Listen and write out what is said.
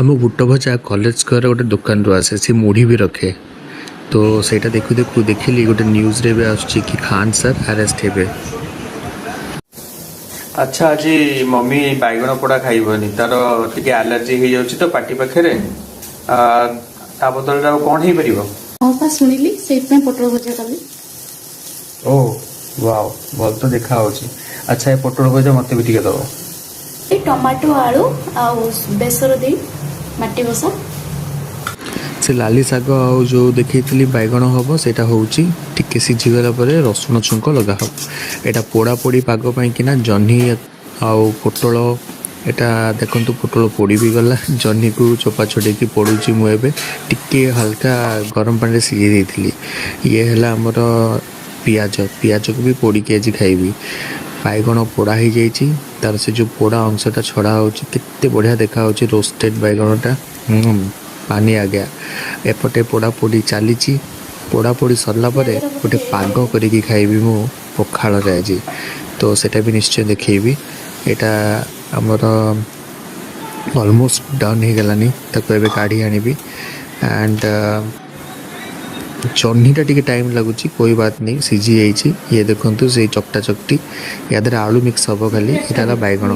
आम बुट भजा college square गोटे दुकान रू आसे सी मुढ़ी भी रखे तो सेटा देखु देखु देखिली गोटे न्यूज रे भी आछी कि खान सर अरेस्ट हेबे। अच्छा आज मम्मी बैगण पोड़ा खाइबनी तार टिके एलर्जी हो जाउची तो पाटी पाखरे ता बदल रे कोन हे परिबो। हां पा सुनिली सेट में पोटल भजा कली। ओ वाओ बहुत तो देखा होची। अच्छा ये पोटल भजा मते भी टिके दो। ए टमाटो आलू आ बेसर दे माटी बसा से लाली शाग आ जो देखी बैगण हम से टिके सीझीगला रसुण छुंक लगा हम एटा पोड़ा पोड़ी पाग किना जह्नी आउ पोटल एटा देखु पोटल पोड़ी भी गला जह्नी को चोपा छोड़े पोड़ुची मुझे टिके हल्का गरम पानी सीझे देती ये है आमर पियाज पियाज को भी पोड़ी के आज खाइबी। बैगण पोड़ा हो जाइए तार से जो पोड़ा अंशटा छड़ा होते बढ़िया देखा रोस्टेड बैगणटा पानी आ गया एपटे पोड़ा पोड़ी चली पोड़ा पोड़ी सरला गोटे पाग करके खाइबी मु पखाल आज तो सेटा भी निश्चय देखेबी। एटा आमर ऑलमोस्ट डन हो गलानी ताको एबे काढ़ी आनिबी एंड जह्नीटा टिके टाइम लगुच कोई बात नहीं सीझी जाइए। ये देखो से चकटा चकटी या आलू मिक्स हम खाली यहाँ बैगण।